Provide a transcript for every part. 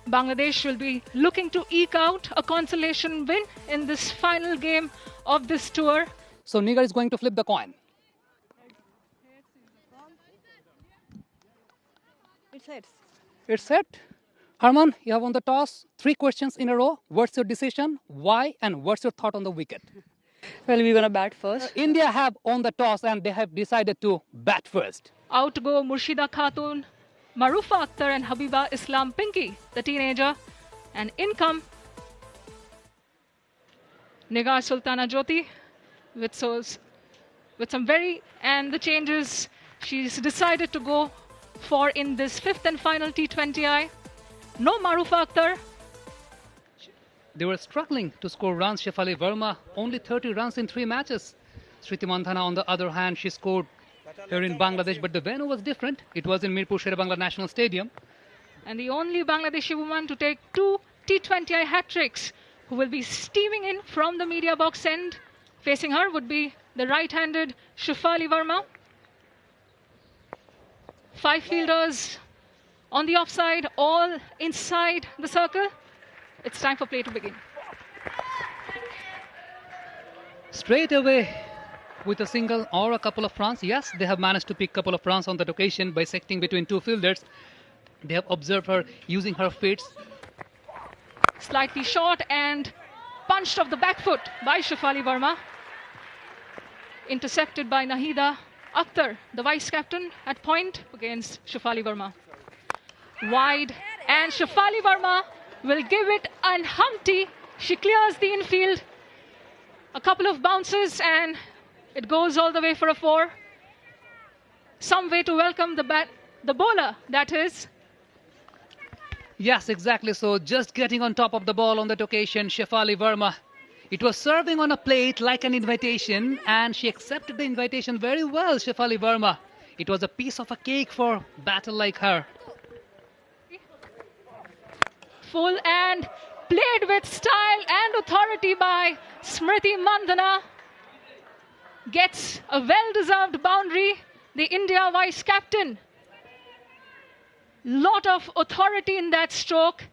Bangladesh will be looking to eke out a consolation win in this final game of this tour. So Nigar is going to flip the coin. It's heads. It's set. Harman, you have won the toss. 3 questions in a row. What's your decision? Why? And what's your thought on the wicket? Well, we're going to bat first. India have won the toss and they have decided to bat first. Out go Murshida Khatun, Marufa Akhtar and Habiba Islam Pinky, the teenager. And in come Nigar Sultana Jyoti with some and the changes she's decided to go for in this 5th and final T20i. No Marufa Akhtar. They were struggling to score runs. Shefali Verma, only 30 runs in 3 matches. Smriti Mandhana, on the other hand, she scored here in Bangladesh, but the venue was different. It was in Mirpur Sher-e-Bangla National Stadium. And the only Bangladeshi woman to take 2 T20I hat-tricks, who will be steaming in from the media box end. Facing her would be the right-handed Shefali Verma. 5 fielders on the offside, all inside the circle. It's time for play to begin. Straight away with a single or a couple of runs. Yes, they have managed to pick a couple of runs on that occasion, bisecting between 2 fielders. They have observed her using her feet. Slightly short and punched off the back foot by Shefali Verma. Intercepted by Nahida Akhtar, the vice-captain, at point against Shefali Verma. Wide, and Shefali Verma will give it an Humpty. She clears the infield. A couple of bounces and it goes all the way for a 4. Some way to welcome the bowler, that is. Yes, exactly. So just getting on top of the ball on that occasion, Shefali Verma. It was serving on a plate like an invitation, and she accepted the invitation very well, Shefali Verma. It was a piece of a cake for batter like her. Full and played with style and authority by Smriti Mandhana. Gets a well-deserved boundary. The India vice-captain. Lot of authority in that stroke.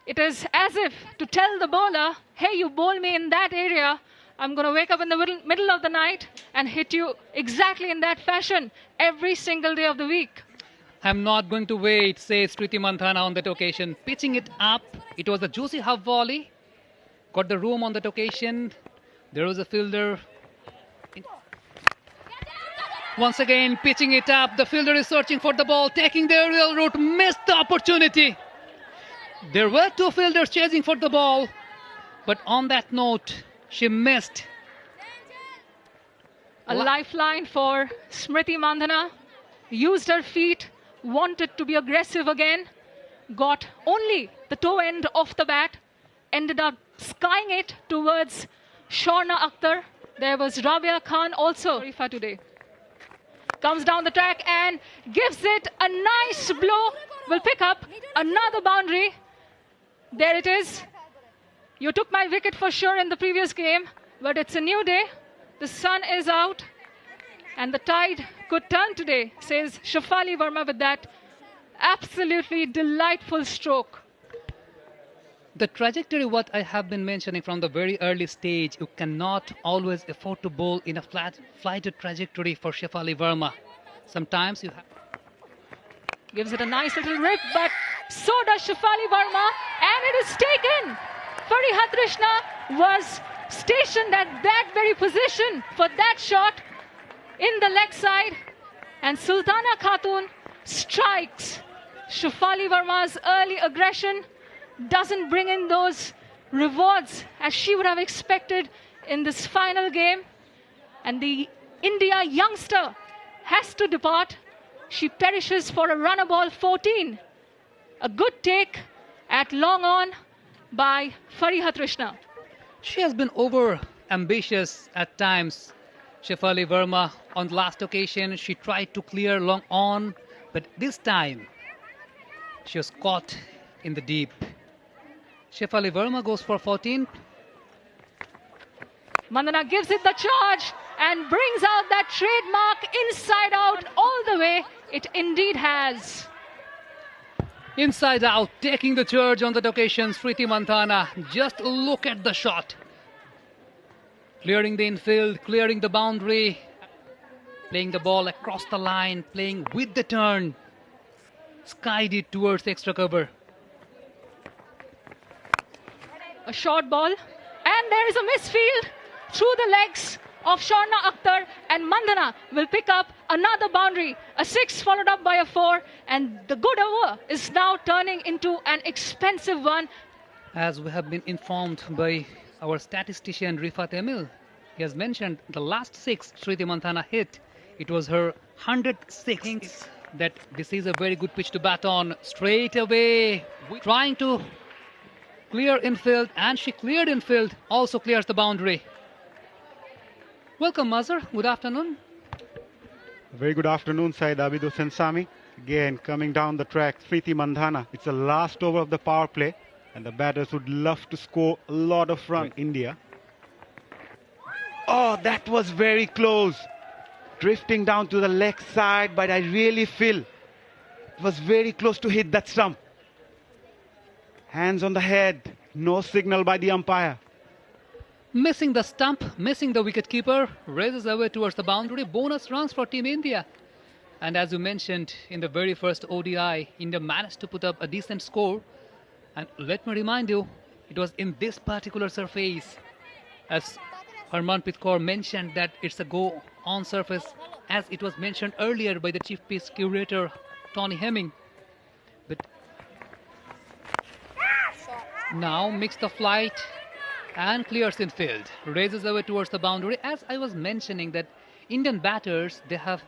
It is as if to tell the bowler, hey, you bowl me in that area, I'm going to wake up in the middle of the night and hit you exactly in that fashion every single day of the week. I'm not going to wait, says Smriti Mandhana on that occasion. Pitching it up. It was a juicy half volley. Got the room on that occasion. There was a fielder. Once again, pitching it up. The fielder is searching for the ball, taking the aerial route. Missed the opportunity. There were 2 fielders chasing for the ball. But on that note, she missed. A lifeline for Smriti Mandhana. Used her feet. Wanted to be aggressive again. Got only the toe end of the bat. Ended up skying it towards Shorna Akhtar. There was Rabia Khan also for today. Comes down the track and gives it a nice blow. Will pick up another boundary. There it is. You took my wicket for sure in the previous game, but it's a new day. The sun is out and the tide could turn today, says Shefali Verma with that absolutely delightful stroke. The trajectory, what I have been mentioning from the very early stage, you cannot always afford to bowl in a flighted trajectory for Shefali Verma. Sometimes you have... Gives it a nice little rip, but so does Shefali Verma, and it is taken. Farihat Krishna was stationed at that very position for that shot in the leg side, and Sultana Khatun strikes. Shefali Verma's early aggression doesn't bring in those rewards as she would have expected in this final game, and the India youngster has to depart. She perishes for a runner ball 14. A good take at long on by Farihat Krishna. She has been over ambitious at times. Shefali Verma, on the last occasion, she tried to clear long on, but this time she was caught in the deep. Shefali Verma goes for 14. Mandhana gives it the charge and brings out that trademark inside out all the way. It indeed has. Inside out, taking the charge on that occasion, Smriti Mandhana. Just look at the shot. Clearing the infield, clearing the boundary, playing the ball across the line, playing with the turn. Skied it towards extra cover. A short ball, and there is a misfield through the legs of Sharna Akhtar, and Mandhana will pick up another boundary. A 6 followed up by a 4, and the good over is now turning into an expensive one. As we have been informed by our statistician Rifat Emil, he has mentioned the last 6 Smriti Mandhana hit. It was her 106th. Thinks that this is a very good pitch to bat on. Straight away, trying to clear infield, and she cleared infield, also clears the boundary. Welcome, Mazhar. Good afternoon. Very good afternoon, Syed Abid Hussain Sami. Again, coming down the track, Smriti Mandhana. It's the last over of the power play, and the batters would love to score a lot of runs. India. Oh, that was very close. Drifting down to the leg side, but I really feel it was very close to hit that stump. Hands on the head, no signal by the umpire. Missing the stump, missing the wicketkeeper, raises away towards the boundary. Bonus runs for Team India. And as you mentioned, in the very first ODI, India managed to put up a decent score. And let me remind you, it was in this particular surface. As Harmanpreet Kaur mentioned, that it's a go-on surface, as it was mentioned earlier by the chief pitch curator, Tony Hemming. But now mix the flight and clears infield, raises away towards the boundary. As I was mentioning, that Indian batters, they have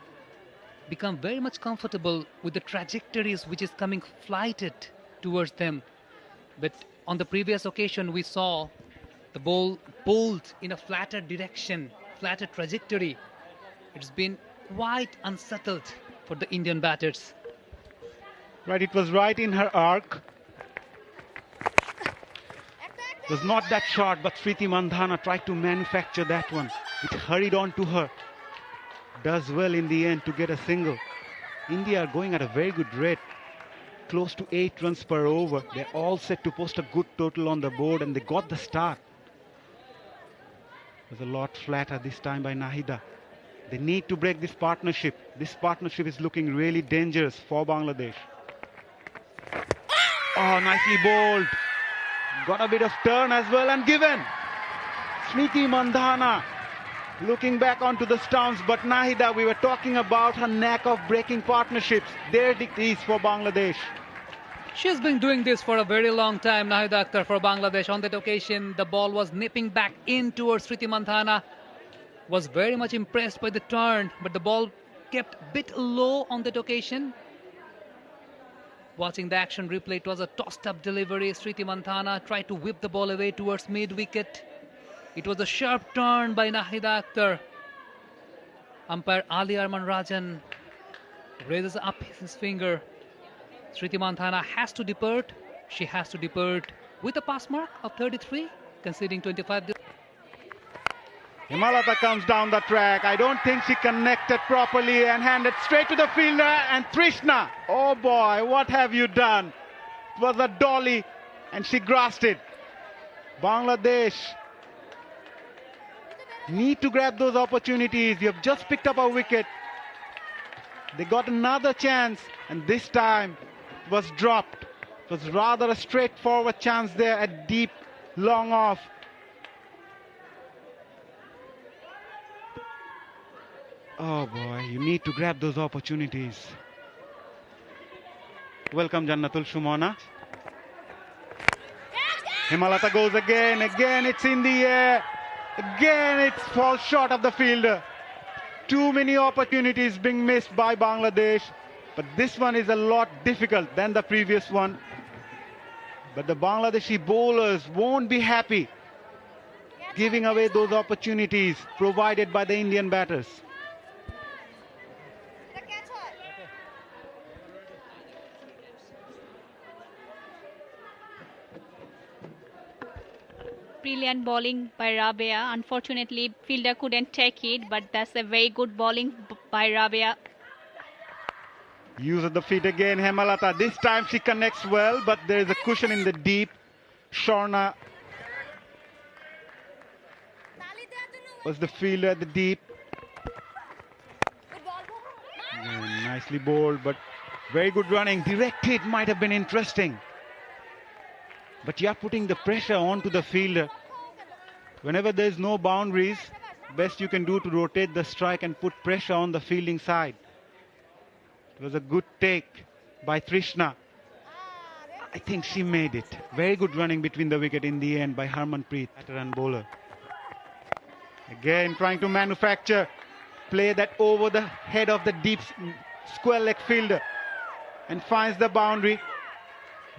become very much comfortable with the trajectories which is coming flighted towards them. But on the previous occasion, we saw the ball pulled in a flatter direction, flatter trajectory. It's been quite unsettled for the Indian batters. Right, it was right in her arc. It was not that short, but Smriti Mandhana tried to manufacture that one. It hurried on to her. Does well in the end to get a single. India are going at a very good rate. Close to 8 runs per over. They're all set to post a good total on the board, and they got the start. It was a lot flatter this time by Nahida. They need to break this partnership. This partnership is looking really dangerous for Bangladesh. Oh, nicely bowled. Got a bit of turn as well and given. Smriti Mandhana looking back onto the stumps, but Nahida, we were talking about her knack of breaking partnerships. There it is for Bangladesh. She's been doing this for a very long time, Nahida Akhtar, for Bangladesh. On that occasion, the ball was nipping back in towards Smriti Mandhana. Was very much impressed by the turn, but the ball kept a bit low on that occasion. Watching the action replay, it was a tossed-up delivery. Smriti Mandhana tried to whip the ball away towards mid-wicket. It was a sharp turn by Nahida Akhtar. Umpire Ali Arman Rajan raises up his finger. Smriti Mandhana has to depart. She has to depart with a pass mark of 33, conceding 25. Himalata comes down the track. I don't think she connected properly and handed straight to the fielder. And Trishna, oh boy, what have you done? It was a dolly and she grasped it. Bangladesh need to grab those opportunities. You have just picked up a wicket. They got another chance, and this time it was dropped. It was rather a straightforward chance there at deep, long off. Oh boy, you need to grab those opportunities. Welcome, Jannatul Shumona. Himalata goes again. Again, it's in the air. Again, it falls short of the fielder. Too many opportunities being missed by Bangladesh. But this one is a lot difficult than the previous one. But the Bangladeshi bowlers won't be happy giving away those opportunities provided by the Indian batters. Brilliant bowling by Rabia. Unfortunately, fielder couldn't take it, but that's a very good bowling by Rabia. Use of the feet again, Hemalata. This time she connects well, but there is a cushion in the deep. Shorna was the fielder at the deep. Again, nicely bowled, but very good running. Direct hit might have been interesting. But you're putting the pressure onto the fielder. Whenever there's no boundaries, best you can do to rotate the strike and put pressure on the fielding side. It was a good take by Trishna. I think she made it. Very good running between the wicket in the end by Harmanpreet, batter and bowler. Again trying to manufacture play that over the head of the deep square leg fielder and finds the boundary.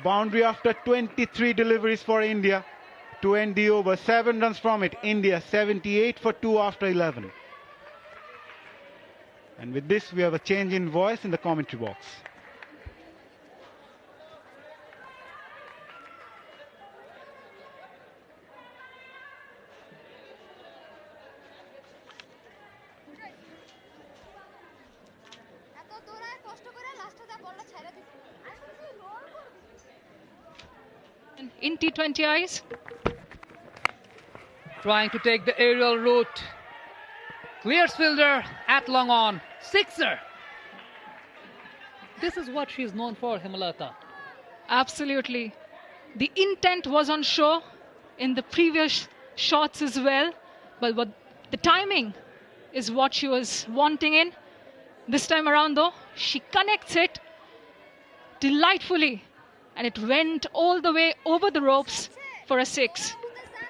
Boundary after 23 deliveries for India to end the over. 7 runs from it. India 78 for 2 after 11. And with this, we have a change in voice in the commentary box. In T20Is, Trying to take the aerial route. Clears fielder at long on. Sixer. This is what she is known for, Hemalata. absolutely. The intent was on show in the previous shots as well, but the timing is what she was wanting in. This time around, though, she connects it delightfully, and it went all the way over the ropes for a 6.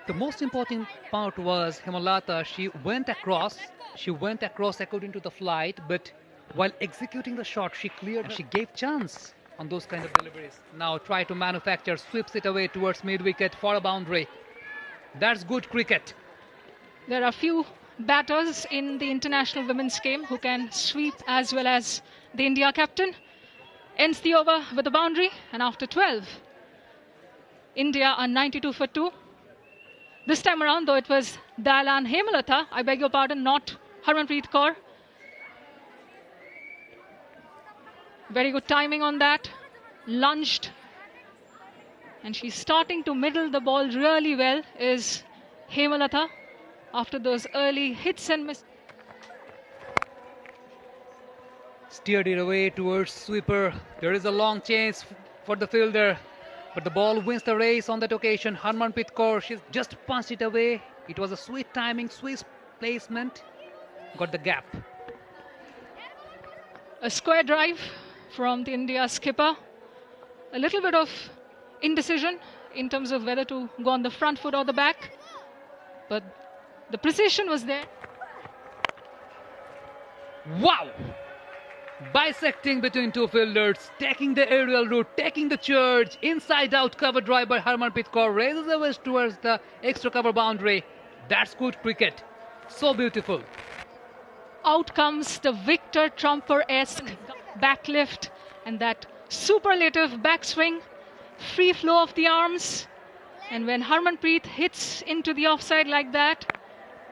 The most important part was Hemalata. She went across according to the flight, but while executing the shot, she cleared and she gave chance on those kind of deliveries. Now try to manufacture, sweeps it away towards mid-wicket for a boundary. That's good cricket. There are few batters in the international women's game who can sweep as well as the India captain. Ends the over with a boundary, and after 12, India are 92 for 2. This time around, though, it was Dalan Hemalata, I beg your pardon, not Harmanpreet Kaur. Very good timing on that. Lunged. And she's starting to middle the ball really well, is Hemalata, after those early hits and misses. Steered it away towards sweeper. There is a long chase for the fielder, but the ball wins the race on that occasion. Harmanpreet Kaur, she's just punched it away. It was a sweet timing, sweet placement. Got the gap. A square drive from the India skipper. A little bit of indecision in terms of whether to go on the front foot or the back, but the precision was there. Wow! Bisecting between two fielders, taking the aerial route, taking the charge, inside out cover drive by Harmanpreet Kaur, raises the waist towards the extra cover boundary. That's good cricket. So beautiful. Out comes the Victor Trumper-esque backlift and that superlative backswing, free flow of the arms. And when Harmanpreet hits into the offside like that,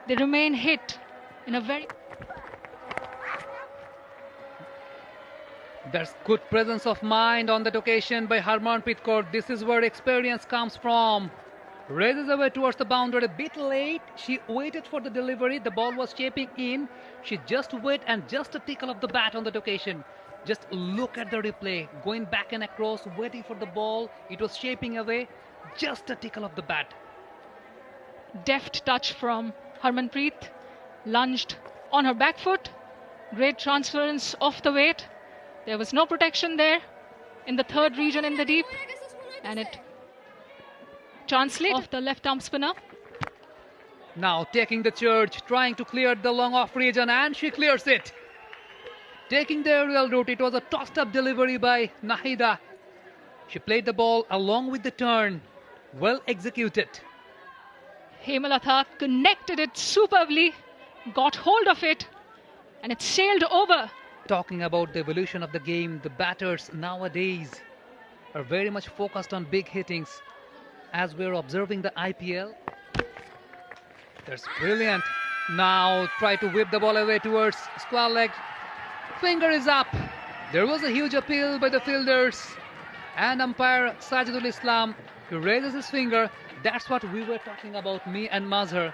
they remain hit in a very... There's good presence of mind on that occasion by Harmanpreet Kaur. This is where experience comes from. Raises away towards the boundary a bit late. She waited for the delivery. The ball was shaping in. She just waited and just a tickle of the bat on that occasion. Just look at the replay. Going back and across, waiting for the ball. It was shaping away. Just a tickle of the bat. Deft touch from Harmanpreet. Lunged on her back foot. Great transference of the weight. There was no protection there in the third region in the deep. And it translates off the left arm spinner. Now taking the charge, trying to clear the long off region, and she clears it. Taking the aerial route, it was a tossed up delivery by Nahida. She played the ball along with the turn. Well executed. Hemalata connected it superbly, got hold of it, and it sailed over. Talking about the evolution of the game, the batters nowadays are very much focused on big hittings. As we're observing the IPL, that's brilliant. Now try to whip the ball away towards square leg. Finger is up. There was a huge appeal by the fielders and umpire Sajidul Islam, who raises his finger. That's what we were talking about, me and Mazhar.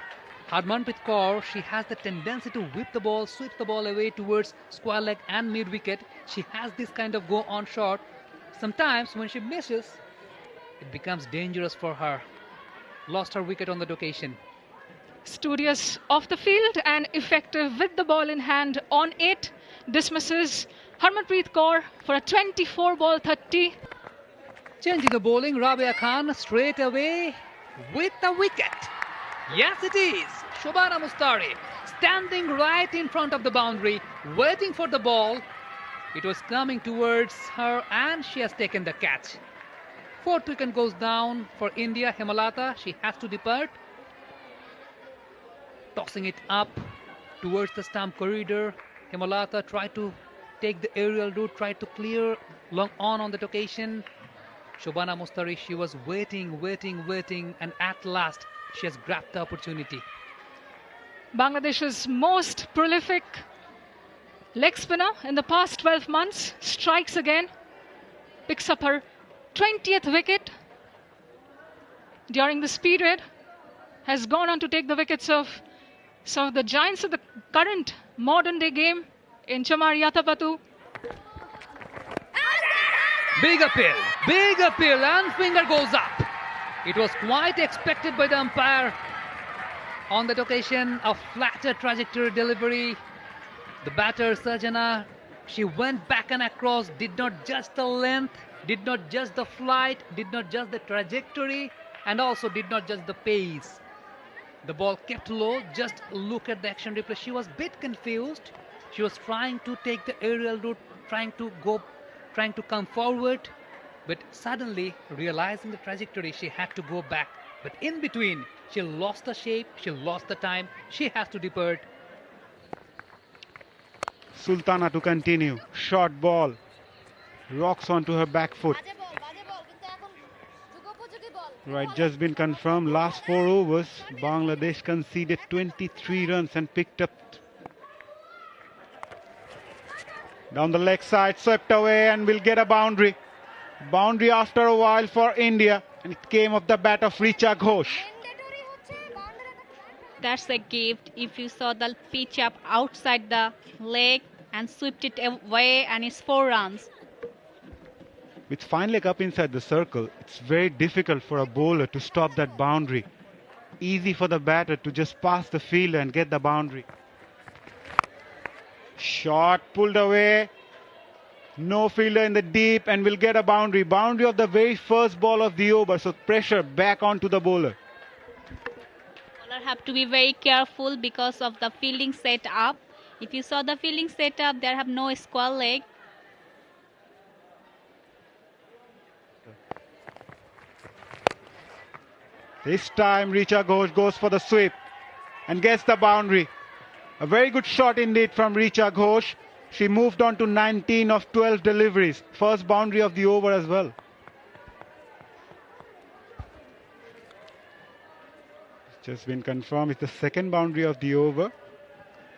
Harmanpreet Kaur, she has the tendency to whip the ball, sweep the ball away towards square leg and mid wicket. She has this kind of go on shot. Sometimes when she misses, it becomes dangerous for her. Lost her wicket on that occasion. Studious off the field and effective with the ball in hand on 8. Dismisses Harmanpreet Kaur for a 24 ball 30. Changing the bowling, Rabia Khan straight away with the wicket. Yes, it is. Shobana Mustari standing right in front of the boundary, waiting for the ball. It was coming towards her and she has taken the catch. 4th wicket goes down for India. Hemalata, she has to depart. Tossing it up towards the stump corridor. Hemalata tried to take the aerial route, tried to clear long on that occasion. Shobana Mustari, she was waiting, and at last she has grabbed the opportunity. Bangladesh's most prolific leg spinner in the past 12 months strikes again, picks up her 20th wicket during this period, has gone on to take the wickets of some of the giants of the current modern day game in Chamar Yatapatu. Big appeal, and finger goes up. It was quite expected by the umpire on that occasion. A flatter trajectory delivery. The batter, Sajana, she went back and across, did not judge the length, did not judge the flight, did not judge the trajectory, and also did not judge the pace. The ball kept low. Just look at the action replay. She was a bit confused. She was trying to take the aerial route, trying to come forward, but suddenly realizing the trajectory, she had to go back. But in between, she lost the shape, she lost the time, she has to depart. Sultana to continue. Short ball. Rocks onto her back foot. Right, just been confirmed. Last 4 overs, Bangladesh conceded 23 runs and picked up. Down the leg side, swept away and will get a boundary. Boundary after a while for India. And it came off the bat of Richa Ghosh. That's a gift. If you saw the pitch up outside the leg and swept it away, and it's 4 runs. With fine leg up inside the circle, it's very difficult for a bowler to stop that boundary. Easy for the batter to just pass the fielder and get the boundary. Shot pulled away. No fielder in the deep and will get a boundary. Boundary of the very first ball of the over. So pressure back onto the bowler. Bowler have to be very careful because of the fielding set up. If you saw the fielding set up, there have no square leg. This time Richa Ghosh goes for the sweep and gets the boundary. A very good shot indeed from Richa Ghosh. She moved on to 19 of 12 deliveries. First boundary of the over as well. It's just been confirmed. It's the second boundary of the over.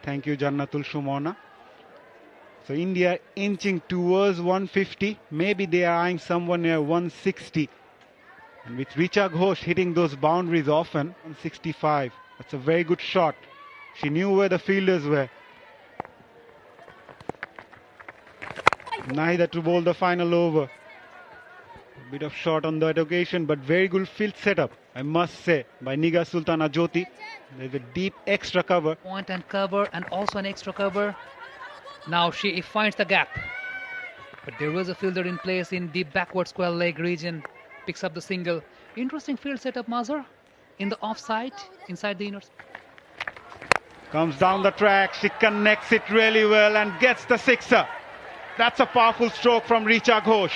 Thank you, Jannatul Shumona. So India inching towards 150. Maybe they are eyeing someone near 160. And with Richa Ghosh hitting those boundaries often, 165. That's a very good shot. She knew where the fielders were. Neither to bowl the final over. A bit of shot on that occasion, but very good field setup, I must say, by Nigar Sultana Jyoti. There's a deep extra cover. Point and cover, and also an extra cover. Now she finds the gap. But there was a fielder in place in deep backward square leg region. Picks up the single. Interesting field setup, Mazhar. In the offside, inside the inner. Comes down the track. She connects it really well and gets the sixer. That's a powerful stroke from Richa Ghosh.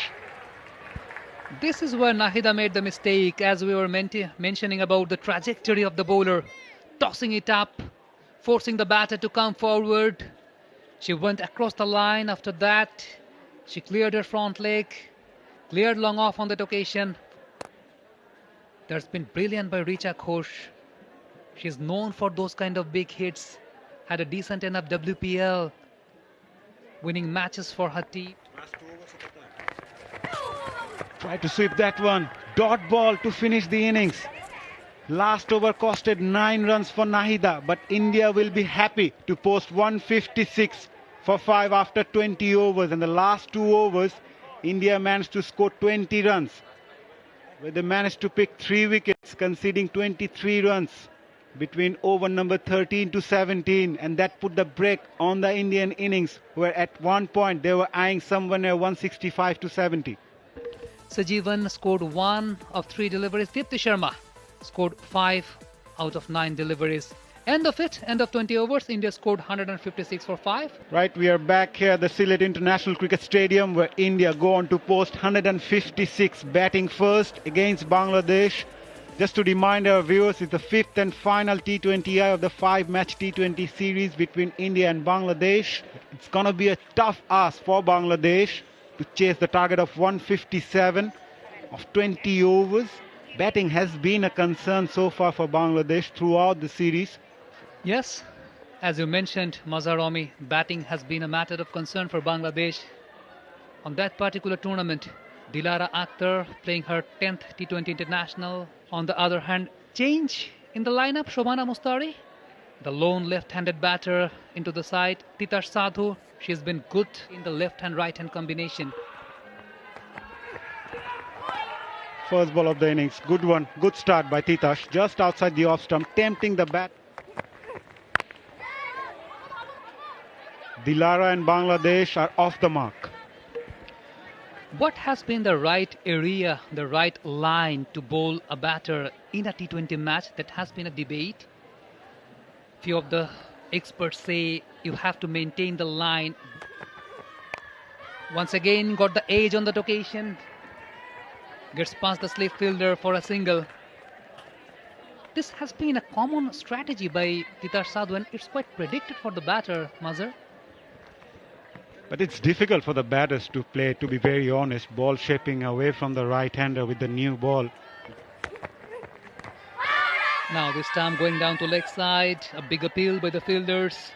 This is where Nahida made the mistake, as we were mentioning about the trajectory of the bowler. Tossing it up, forcing the batter to come forward. She went across the line. After that, she cleared her front leg. Cleared long off on that occasion. That's been brilliant by Richa Ghosh. She's known for those kind of big hits. Had a decent enough WPL, winning matches for her team. Try to sweep that one. Dot ball to finish the innings. Last over costed 9 runs for Nahida, but India will be happy to post 156 for 5 after 20 overs. And the last 2 overs, India managed to score 20 runs, where they managed to pick 3 wickets, conceding 23 runs between over number 13 to 17, and that put the brake on the Indian innings, where at one point they were eyeing somewhere near 165 to 70. Sajeevan scored 1 of 3 deliveries. Dipti Sharma scored 5 out of 9 deliveries. End of it, end of 20 overs, India scored 156 for 5. Right, we are back here at the Sylhet International Cricket Stadium, where India go on to post 156, batting first against Bangladesh. Just to remind our viewers, it's the 5th and final T20i of the 5-match T20 series between India and Bangladesh. It's going to be a tough ask for Bangladesh to chase the target of 157 of 20 overs. Batting has been a concern so far for Bangladesh throughout the series. Yes, as you mentioned, Mazhar Omi, batting has been a matter of concern for Bangladesh. On that particular tournament, Dilara Akhtar playing her 10th T20 international. On the other hand, change in the lineup, Shobhana Mustari, the lone left-handed batter into the side. Titash Sadhu, she's been good in the left-hand right-hand combination. First ball of the innings, good one, good start by Titash, just outside the off stump, tempting the bat. Dilara and Bangladesh are off the mark. What has been the right area, the right line to bowl a batter in a T20 match? That has been a debate. Few of the experts say you have to maintain the line. Once again, got the edge on that occasion. Gets past the slip fielder for a single. This has been a common strategy by Titash Sadhu, and it's quite predicted for the batter, Mazhar. But it's difficult for the batters to play, to be very honest. Ball shaping away from the right-hander with the new ball. Now this time going down to leg side, a big appeal by the fielders.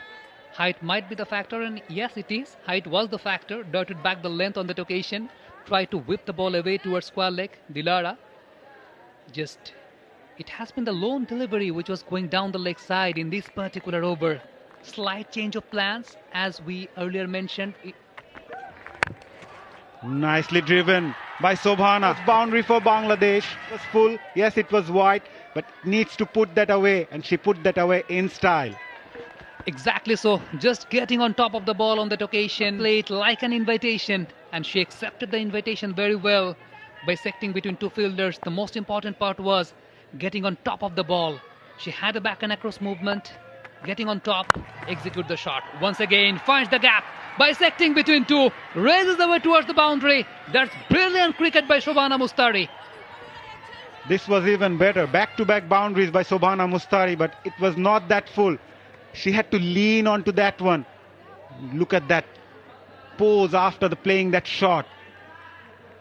Height might be the factor, and yes it is. Height was the factor, darted back the length on that occasion. Tried to whip the ball away towards square leg, Dilara. It has been the lone delivery which was going down the leg side in this particular over. Slight change of plans, as we earlier mentioned. Nicely driven by Shobhana. Boundary for Bangladesh. It was full. Yes, it was wide, but needs to put that away, and she put that away in style. Exactly so. Just getting on top of the ball on that occasion. Played like an invitation, and she accepted the invitation very well, bisecting between two fielders. The most important part was getting on top of the ball. She had a back and across movement. Getting on top, execute the shot. Once again, finds the gap, bisecting between two, raises the way towards the boundary. That's brilliant cricket by Shobhana Mustari. This was even better. Back-to-back boundaries by Shobhana Mustari, but it was not that full. She had to lean onto that one. Look at that pose after playing that shot.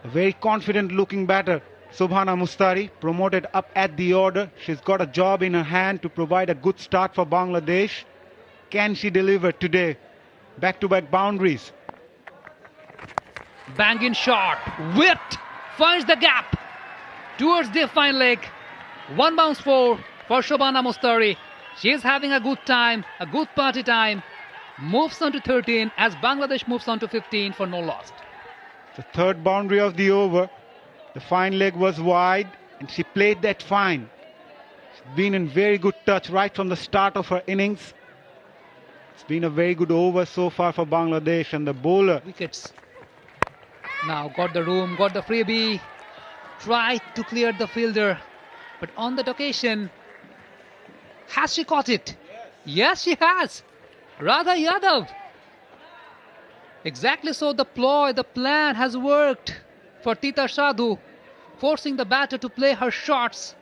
A very confident looking batter. Shobhana Mustari, promoted up at the order. She's got a job in her hand to provide a good start for Bangladesh. Can she deliver today? Back-to-back boundaries. Banging shot, whipped, finds the gap towards the fine leg. One bounce for Shobhana Mustari. She is having a good time, a good party time. Moves on to 13 as Bangladesh moves on to 15 for no loss. The third boundary of the over. The fine leg was wide, and she played that fine. She's been in very good touch right from the start of her innings. It's been a very good over so far for Bangladesh, and the bowler. Wickets. Now got the room, got the freebie. Tried to clear the fielder, but on that occasion, has she caught it? Yes, she has. Radha Yadav. Exactly so, the ploy, the plan has worked for Titash Sadhu, forcing the batter to play her shots.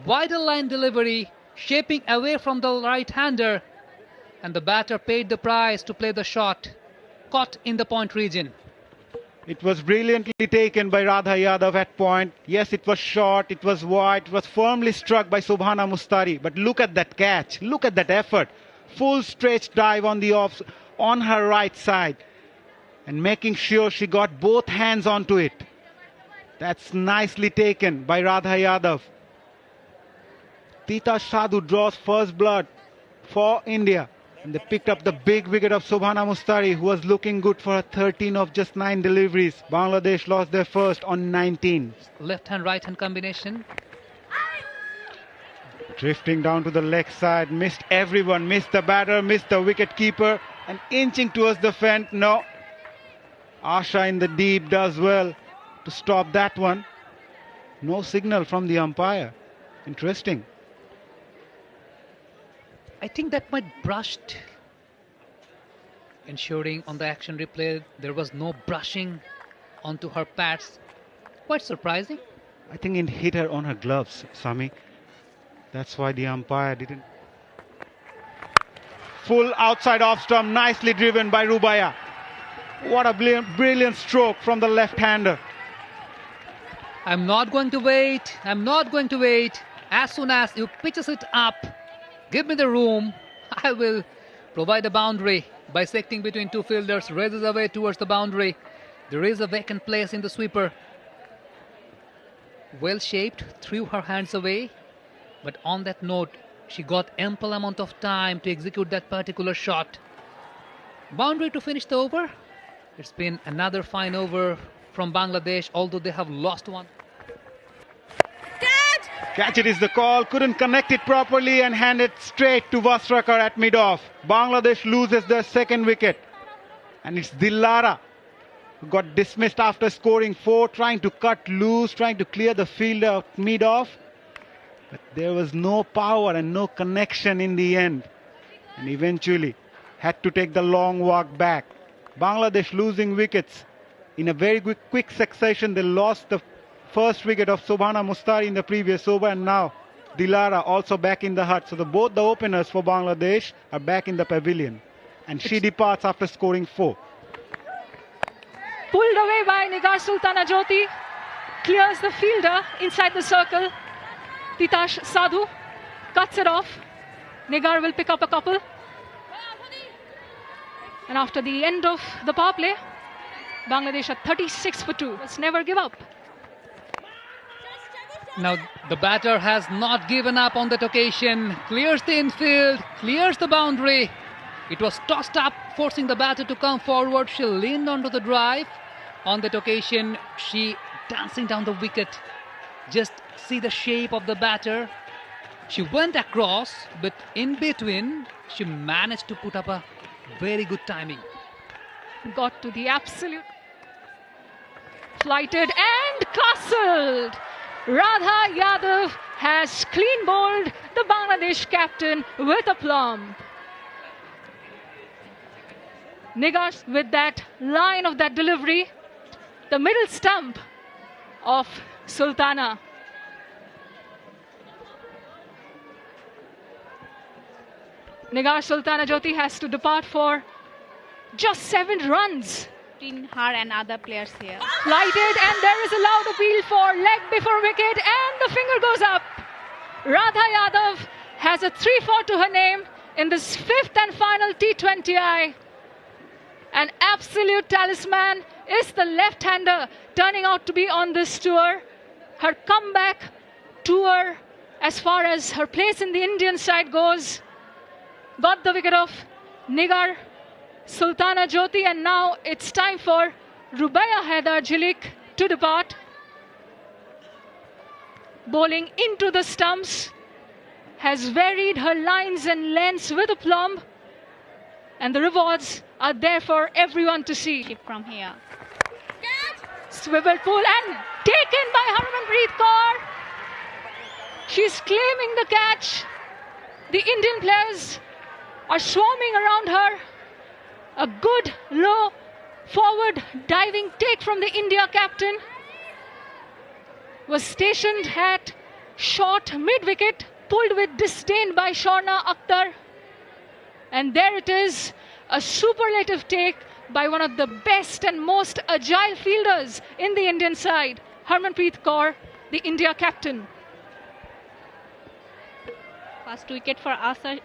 Wider line delivery, shaping away from the right-hander, and the batter paid the price to play the shot, caught in the point region. It was brilliantly taken by Radha Yadav at point. Yes, it was short, it was wide, it was firmly struck by Shobhana Mustari. But look at that catch, look at that effort. Full stretch dive on the off, on her right side. and making sure she got both hands onto it. That's nicely taken by Radha Yadav. Tita Sadhu draws first blood for India. And they picked up the big wicket of Shobhana Mustari, who was looking good for her 13 of just 9 deliveries. Bangladesh lost their first on 19. Left hand, right hand combination. Drifting down to the leg side, missed everyone, missed the batter, missed the wicket keeper, and inching towards the fence. No. Asha in the deep does well to stop that one. No signal from the umpire. Interesting. I think that might brushed, ensuring on the action replay there was no brushing onto her pads. Quite surprising. I think it hit her on her gloves, Sami. That's why the umpire didn't. Full outside off stump, nicely driven by Rubaya. What a brilliant stroke from the left-hander. I'm not going to wait. I'm not going to wait. As soon as you pitches it up, give me the room. I will provide a boundary. Bisecting between two fielders, raises away towards the boundary. There is a vacant place in the sweeper. Well shaped, threw her hands away. But on that note, she got ample amount of time to execute that particular shot. Boundary to finish the over. It's been another fine over from Bangladesh, although they have lost one. Catch it is the call, couldn't connect it properly and hand it straight to Vasrakar at mid-off. Bangladesh loses their second wicket. And it's Dillara who got dismissed after scoring 4, trying to cut loose, trying to clear the fielder mid-off. But there was no power and no connection in the end. And eventually had to take the long walk back. Bangladesh losing wickets. In a very quick succession, they lost the first wicket of Shobhana Mustari in the previous over, and now Dilara also back in the hut. So both the openers for Bangladesh are back in the pavilion. And she departs after scoring 4. Pulled away by Nigar Sultana Jyoti. Clears the fielder inside the circle. Titash Sadhu cuts it off. Nigar will pick up a couple. And after the end of the power play, Bangladesh are 36 for 2. Let's never give up. Now the batter has not given up on that occasion. Clears the infield, clears the boundary. It was tossed up, forcing the batter to come forward. She leaned onto the drive. On that occasion, she dancing down the wicket. Just see the shape of the batter. She went across, but in between, she managed to put up a very good timing. Got to the absolute. Flighted and castled. Radha Yadav has clean bowled the Bangladesh captain with aplomb. Nigar with that line of that delivery. The middle stump of Sultana. Nigar Sultana Jyoti has to depart for just 7 runs. Between her and other players here. Flighted, and there is a loud appeal for leg before wicket, and the finger goes up. Radha Yadav has a 3-4 to her name in this 5th and final T20i. An absolute talisman is the left-hander turning out to be on this tour. Her comeback tour as far as her place in the Indian side goes. Got the wicket of Nigar Sultana Jyoti, and now it's time for Rubaya Haidar Jilik to depart. Bowling into the stumps, has varied her lines and lengths with aplomb, and the rewards are there for everyone to see. From here. Swivel pull and taken by Harmanpreet Kaur. She's claiming the catch. The Indian players are swarming around her. A good low forward diving take from the India captain. Was stationed at short mid-wicket, pulled with disdain by Shorna Akhtar. And there it is, a superlative take by one of the best and most agile fielders in the Indian side, Harmanpreet Kaur, the India captain. First wicket for Asha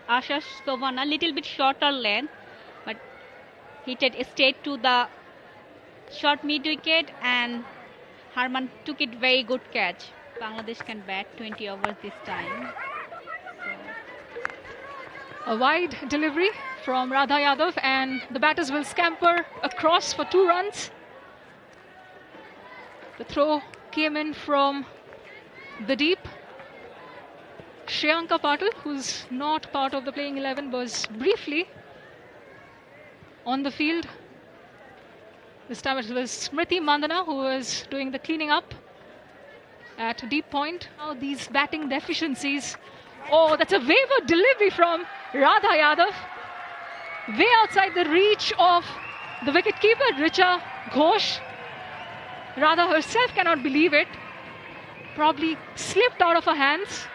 Shobhana, little bit shorter length, but hit it straight to the short mid wicket, and Harman took it very good catch. Bangladesh can bat 20 overs this time. A wide delivery from Radha Yadav, and the batters will scamper across for 2 runs. The throw came in from the deep. Shreyanka Patil, who's not part of the playing 11, was briefly on the field. This time it was Smriti Mandhana who was doing the cleaning up at deep point. Now these batting deficiencies. Oh, that's a wayward delivery from Radha Yadav. Way outside the reach of the wicketkeeper, Richa Ghosh. Radha herself cannot believe it. Probably slipped out of her hands.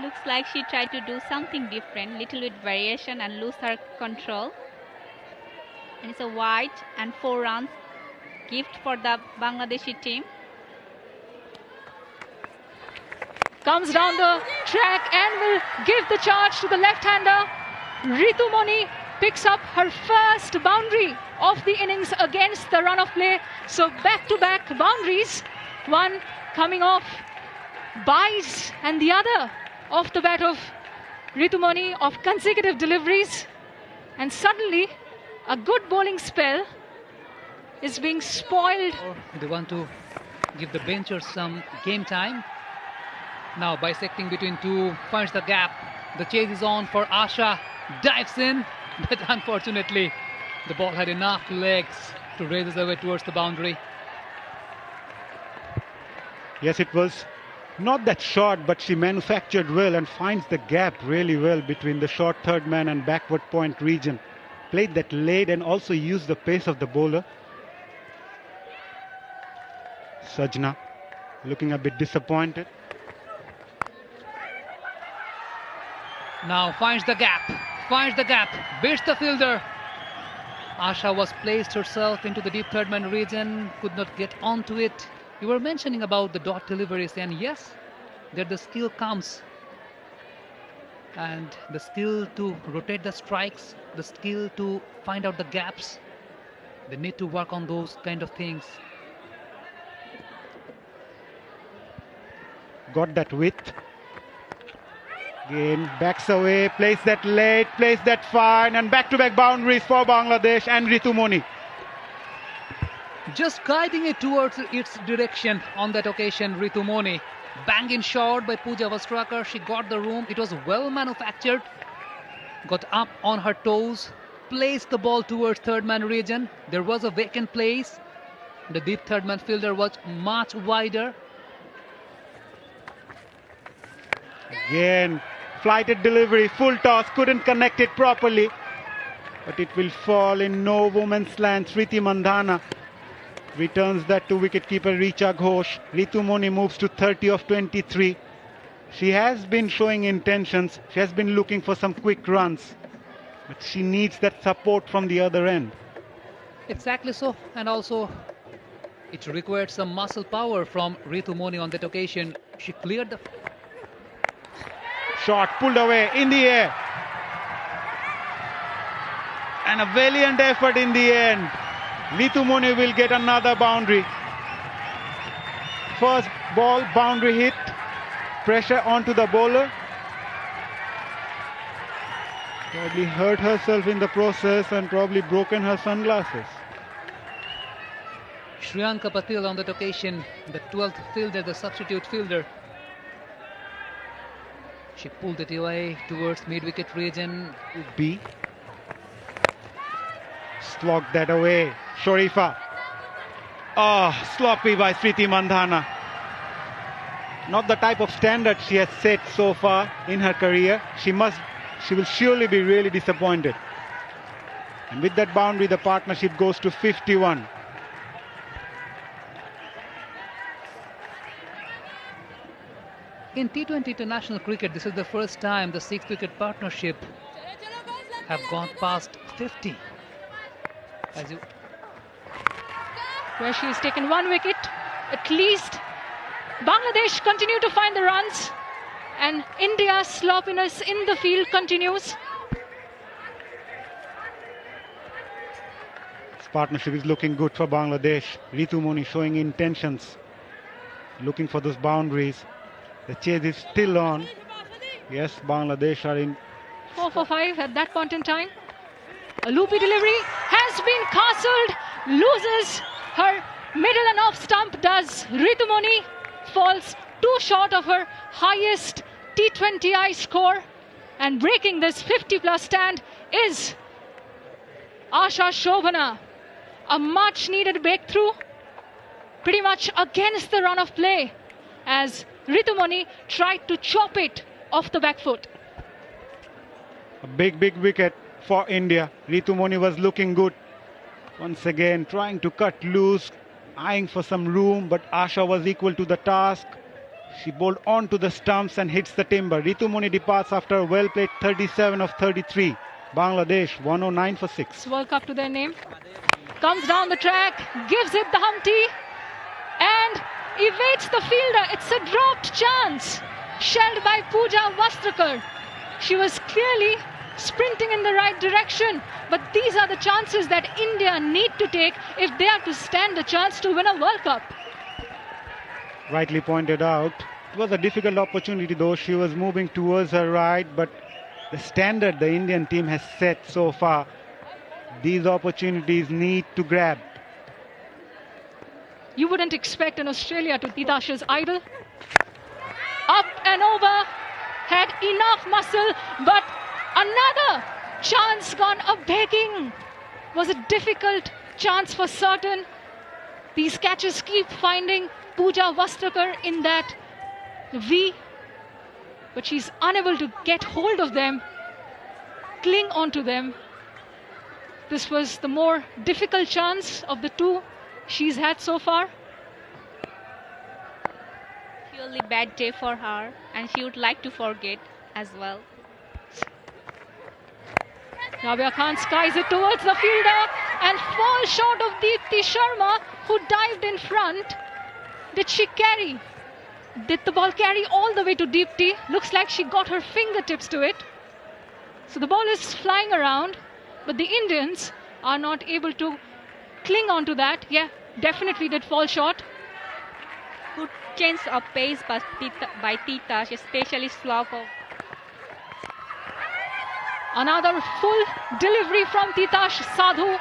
Looks like she tried to do something different, little bit variation, and lose her control. And it's a wide and 4 runs gift for the Bangladeshi team. Comes down the track and will give the charge to the left-hander. Ritu Moni picks up her first boundary of the innings against the run of play. So back-to-back boundaries. One coming off buys and the other off the bat of Ritu Moni of consecutive deliveries. And suddenly a good bowling spell is being spoiled. They want to give the benchers some game time. Now bisecting between two, finds the gap. The chase is on for Asha. Dives in, but unfortunately the ball had enough legs to raise us away towards the boundary. Yes, it was not that short, but she manufactured well and finds the gap really well between the short third man and backward point region. Played that late and also used the pace of the bowler. Sajna looking a bit disappointed. Now finds the gap, beats the fielder. Asha was placed herself into the deep third man region, could not get onto it. You were mentioning about the dot deliveries, and yes, there the skill comes. And the skill to rotate the strikes, the skill to find out the gaps. They need to work on those kind of things. Got that width. Again, backs away, plays that late, plays that fine, and back-to-back boundaries for Bangladesh and Ritu Moni. Just guiding it towards its direction on that occasion, Ritu Moni. Bang in shot by Pooja Vastrakar. She got the room. It was well manufactured. Got up on her toes, placed the ball towards third man region. There was a vacant place. The deep third man fielder was much wider. Again, flighted delivery, full toss, couldn't connect it properly. But it will fall in no woman's land. Smriti Mandhana returns that to wicketkeeper Richa Ghosh. Ritu Moni moves to 30 of 23. She has been showing intentions. She has been looking for some quick runs. But she needs that support from the other end. Exactly so. And also, it required some muscle power from Ritu Moni on that occasion. She cleared the... Shot pulled away in the air. And a valiant effort in the end. Ritu Moni will get another boundary. First ball boundary hit. Pressure onto the bowler. Probably hurt herself in the process and probably broken her sunglasses. Shreyanka Patil on that occasion, the 12th fielder, the substitute fielder. She pulled it away towards mid-wicket region. B. Slogged that away. Sharifa. Oh, sloppy by Smriti Mandhana. Not the type of standard she has set so far in her career. She will surely be really disappointed. And with that boundary, the partnership goes to 51. In T20 international cricket, this is the first time the 6-wicket partnership have gone past 50. Where she has taken 1 wicket, at least. Bangladesh continue to find the runs, and India's sloppiness in the field continues. partnership is looking good for Bangladesh. Ritu Moni showing intentions, looking for those boundaries. The chase is still on. Yes, Bangladesh are in 4 for 5 at that point in time. A loopy delivery has been castled, loses her middle and off stump does Ritu Moni, falls too short of her highest T20i score, and breaking this 50+ stand is Asha Shobhana. A much needed breakthrough, pretty much against the run of play, as Ritu Moni tried to chop it off the back foot. a big wicket for India. Ritu Moni was looking good. Once again, trying to cut loose, eyeing for some room, but Asha was equal to the task. She bowled onto the stumps and hits the timber. Ritu Moni departs after a well-played 37 of 33. Bangladesh 109 for 6. World Cup to their name. Comes down the track, gives it the Humpty, and evades the fielder. It's a dropped chance. Shelled by Pooja Vastrakar. She was clearly sprinting in the right direction, but these are the chances that India need to take if they are to stand a chance to win a World Cup. Rightly pointed out. It was a difficult opportunity though. She was moving towards her right, but the standard the Indian team has set so far, these opportunities need to grab. You wouldn't expect an Australia to Titash's idol. Up and over, had enough muscle, but another chance gone a-begging. Was a difficult chance for certain. These catches keep finding Pooja Vastrakar in that V, but she's unable to get hold of them, cling onto them. This was the more difficult chance of the two she's had so far. Purely bad day for her, and she would like to forget as well. Rabia Khan skies it towards the fielder and falls short of Deepti Sharma, who dived in front. Did she carry? Did the ball carry all the way to Deepti? Looks like she got her fingertips to it. So the ball is flying around, but the Indians are not able to cling on to that. Yeah, definitely did fall short. Good change of pace by Titash, especially slop of. Another full delivery from Titash Sadhu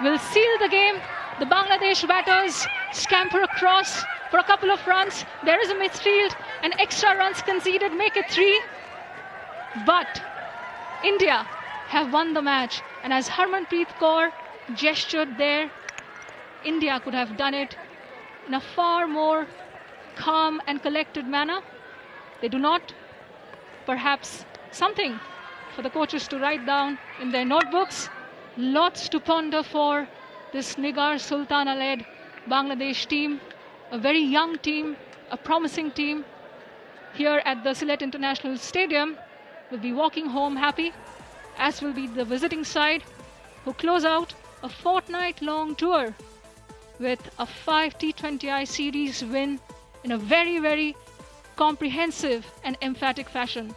will seal the game. The Bangladesh batters scamper across for a couple of runs. There is a midfield and extra runs conceded, make it 3. But India have won the match, and as Harmanpreet Kaur gestured there, India could have done it in a far more calm and collected manner. They do not. Perhaps something for the coaches to write down in their notebooks. Lots to ponder for this Nigar Sultana-led Bangladesh team. A very young team, a promising team here at the Sylhet International Stadium will be walking home happy, as will be the visiting side, who close out a fortnight-long tour with a 5 T20i series win in a very, very comprehensive and emphatic fashion.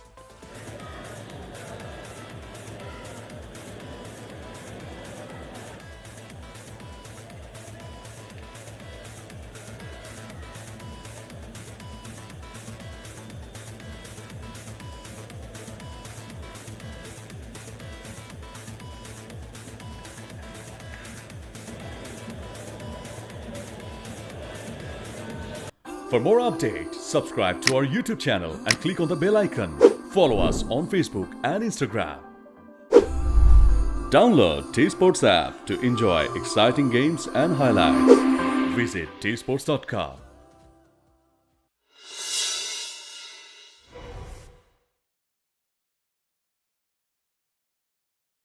For more updates, subscribe to our YouTube channel and click on the bell icon. Follow us on Facebook and Instagram. Download T Sports app to enjoy exciting games and highlights. Visit tsports.com.